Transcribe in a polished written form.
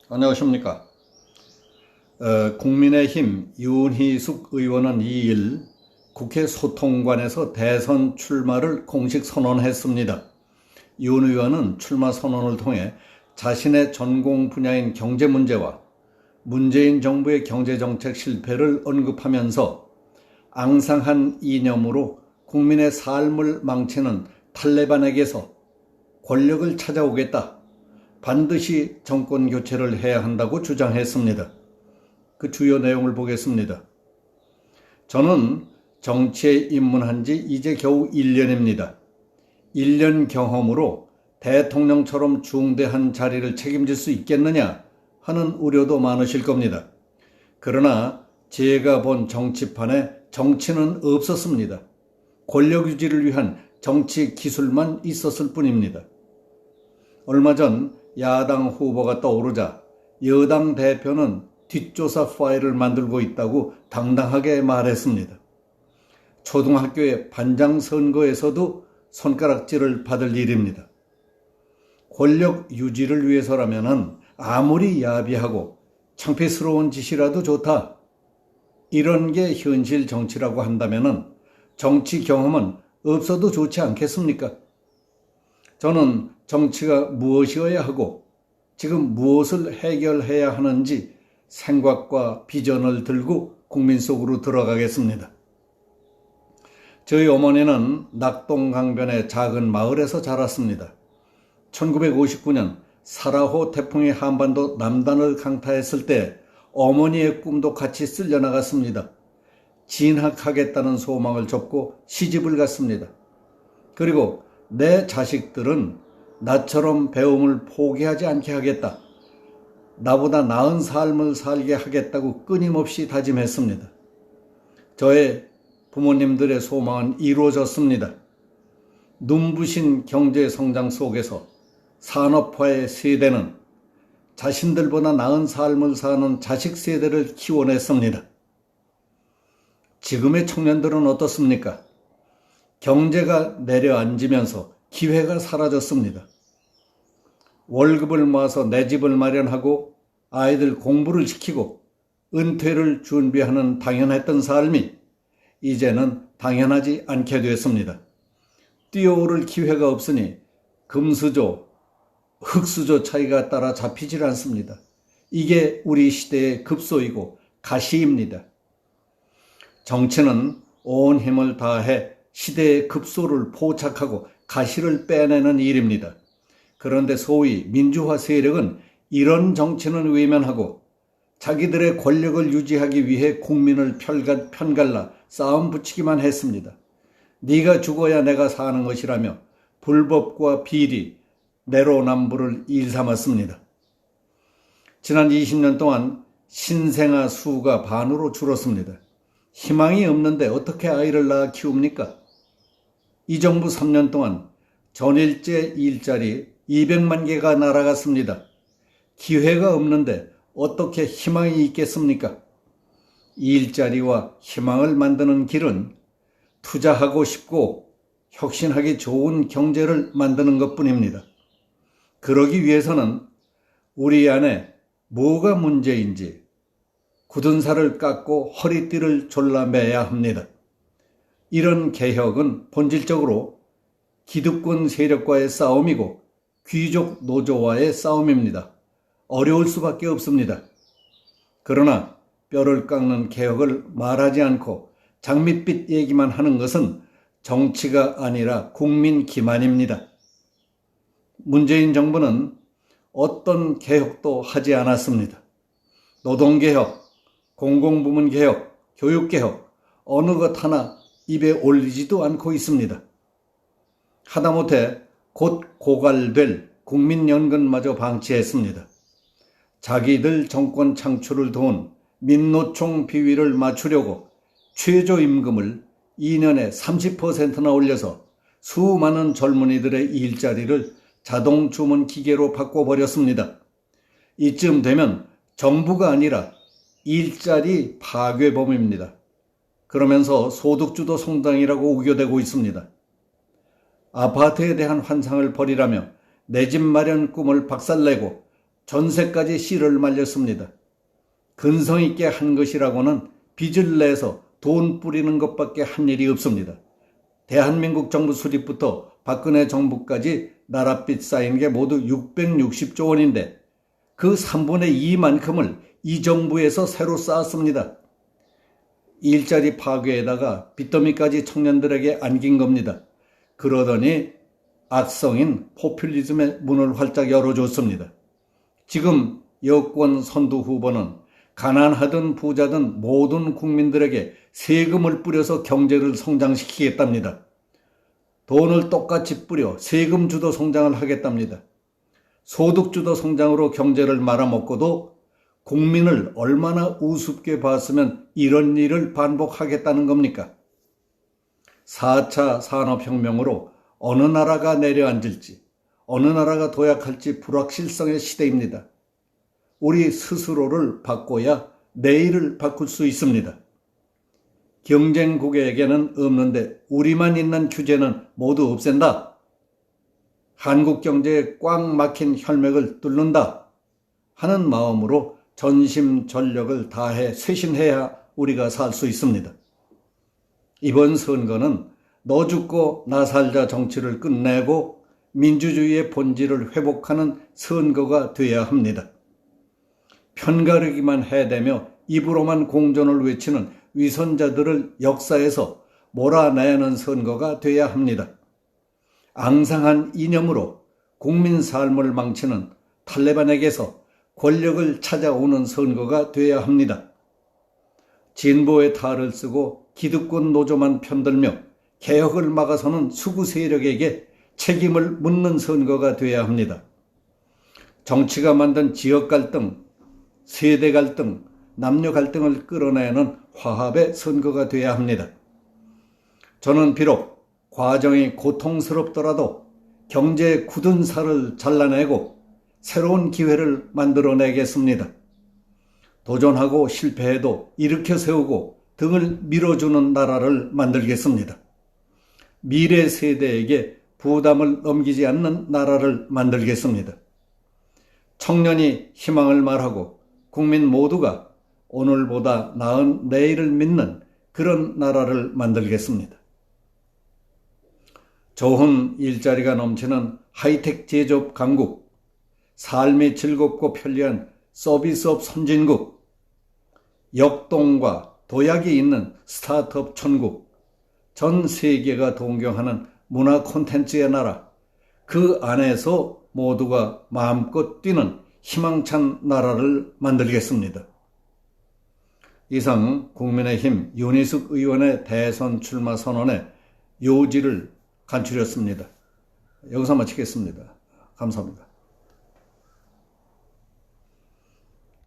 안녕하십니까. 국민의힘 윤희숙 의원은 2일 국회 소통관에서 대선 출마를 공식 선언했습니다. 윤 의원은 출마 선언을 통해 자신의 전공 분야인 경제 문제와 문재인 정부의 경제정책 실패를 언급하면서 앙상한 이념으로 국민의 삶을 망치는 탈레반에게서 권력을 찾아오겠다, 반드시 정권 교체를 해야 한다고 주장했습니다. 그 주요 내용을 보겠습니다. 저는 정치에 입문한 지 이제 겨우 1년입니다. 1년 경험으로 대통령처럼 중대한 자리를 책임질 수 있겠느냐 하는 우려도 많으실 겁니다. 그러나 제가 본 정치판에 정치는 없었습니다. 권력 유지를 위한 정치 기술만 있었을 뿐입니다. 얼마 전 야당 후보가 떠오르자 여당 대표는 뒷조사 파일을 만들고 있다고 당당하게 말했습니다. 초등학교의 반장 선거에서도 손가락질을 받을 일입니다. 권력 유지를 위해서라면 아무리 야비하고 창피스러운 짓이라도 좋다, 이런 게 현실 정치라고 한다면 정치 경험은 없어도 좋지 않겠습니까? 저는 정치가 무엇이어야 하고 지금 무엇을 해결해야 하는지 생각과 비전을 들고 국민 속으로 들어가겠습니다. 저희 어머니는 낙동강변의 작은 마을에서 자랐습니다. 1959년 사라호 태풍이 한반도 남단을 강타했을 때 어머니의 꿈도 같이 쓸려나갔습니다. 진학하겠다는 소망을 접고 시집을 갔습니다. 그리고 내 자식들은 나처럼 배움을 포기하지 않게 하겠다, 나보다 나은 삶을 살게 하겠다고 끊임없이 다짐했습니다. 저의 부모님들의 소망은 이루어졌습니다. 눈부신 경제 성장 속에서 산업화의 세대는 자신들보다 나은 삶을 사는 자식 세대를 키워냈습니다. 지금의 청년들은 어떻습니까? 경제가 내려앉으면서 기회가 사라졌습니다. 월급을 모아서 내 집을 마련하고 아이들 공부를 시키고 은퇴를 준비하는 당연했던 삶이 이제는 당연하지 않게 됐습니다. 뛰어오를 기회가 없으니 금수저, 흙수저 차이가 따라 잡히질 않습니다. 이게 우리 시대의 급소이고 가시입니다. 정치는 온 힘을 다해 시대의 급소를 포착하고 가시를 빼내는 일입니다. 그런데 소위 민주화 세력은 이런 정치는 외면하고 자기들의 권력을 유지하기 위해 국민을 편갈라 싸움 붙이기만 했습니다. 네가 죽어야 내가 사는 것이라며 불법과 비리, 내로남불을 일삼았습니다. 지난 20년 동안 신생아 수가 반으로 줄었습니다. 희망이 없는데 어떻게 아이를 낳아 키웁니까? 이 정부 3년 동안 전일제 일자리 200만 개가 날아갔습니다. 기회가 없는데 어떻게 희망이 있겠습니까? 일자리와 희망을 만드는 길은 투자하고 싶고 혁신하기 좋은 경제를 만드는 것뿐입니다. 그러기 위해서는 우리 안에 뭐가 문제인지 굳은 살을 깎고 허리띠를 졸라매야 합니다. 이런 개혁은 본질적으로 기득권 세력과의 싸움이고 귀족 노조와의 싸움입니다. 어려울 수밖에 없습니다. 그러나 뼈를 깎는 개혁을 말하지 않고 장밋빛 얘기만 하는 것은 정치가 아니라 국민 기만입니다. 문재인 정부는 어떤 개혁도 하지 않았습니다. 노동개혁, 공공부문 개혁, 교육개혁, 어느 것 하나 입에 올리지도 않고 있습니다. 하다못해 곧 고갈될 국민연금마저 방치했습니다. 자기들 정권 창출을 도운 민노총 비위를 맞추려고 최저임금을 2년에 30%나 올려서 수많은 젊은이들의 일자리를 자동 주문 기계로 바꿔버렸습니다. 이쯤 되면 정부가 아니라 일자리 파괴범입니다. 그러면서 소득주도 성장이라고 우겨대고 있습니다. 아파트에 대한 환상을 버리라며 내 집 마련 꿈을 박살내고 전세까지 씨를 말렸습니다. 근성 있게 한 것이라고는 빚을 내서 돈 뿌리는 것밖에 한 일이 없습니다. 대한민국 정부 수립부터 박근혜 정부까지 나라빚 쌓인 게 모두 660조 원인데 그 3분의 2만큼을 이 정부에서 새로 쌓았습니다. 일자리 파괴에다가 빚더미까지 청년들에게 안긴 겁니다. 그러더니 악성인 포퓰리즘의 문을 활짝 열어줬습니다. 지금 여권 선두 후보는 가난하든 부자든 모든 국민들에게 세금을 뿌려서 경제를 성장시키겠답니다. 돈을 똑같이 뿌려 세금 주도 성장을 하겠답니다. 소득 주도 성장으로 경제를 말아먹고도 국민을 얼마나 우습게 봤으면 이런 일을 반복하겠다는 겁니까? 4차 산업혁명으로 어느 나라가 내려앉을지, 어느 나라가 도약할지 불확실성의 시대입니다. 우리 스스로를 바꿔야 내일을 바꿀 수 있습니다. 경쟁국에게는 없는데 우리만 있는 규제는 모두 없앤다. 한국 경제에 꽉 막힌 혈맥을 뚫는다 하는 마음으로 전심전력을 다해 쇄신해야 우리가 살 수 있습니다. 이번 선거는 너 죽고 나 살자 정치를 끝내고 민주주의의 본질을 회복하는 선거가 되어야 합니다. 편가르기만 해대며 입으로만 공존을 외치는 위선자들을 역사에서 몰아내는 선거가 되어야 합니다. 앙상한 이념으로 국민 삶을 망치는 탈레반에게서 권력을 찾아오는 선거가 되어야 합니다. 진보의 탈을 쓰고 기득권 노조만 편들며 개혁을 막아서는 수구 세력에게 책임을 묻는 선거가 되어야 합니다. 정치가 만든 지역 갈등, 세대 갈등, 남녀 갈등을 끌어내는 화합의 선거가 되어야 합니다. 저는 비록 과정이 고통스럽더라도 경제의 굳은 살을 잘라내고 새로운 기회를 만들어내겠습니다. 도전하고 실패해도 일으켜 세우고 등을 밀어주는 나라를 만들겠습니다. 미래 세대에게 부담을 넘기지 않는 나라를 만들겠습니다. 청년이 희망을 말하고 국민 모두가 오늘보다 나은 내일을 믿는 그런 나라를 만들겠습니다. 좋은 일자리가 넘치는 하이텍 제조업 강국, 삶이 즐겁고 편리한 서비스업 선진국, 역동과 도약이 있는 스타트업 천국, 전 세계가 동경하는 문화 콘텐츠의 나라, 그 안에서 모두가 마음껏 뛰는 희망찬 나라를 만들겠습니다. 이상 국민의힘 윤희숙 의원의 대선 출마 선언의 요지를 간추렸습니다. 여기서 마치겠습니다. 감사합니다.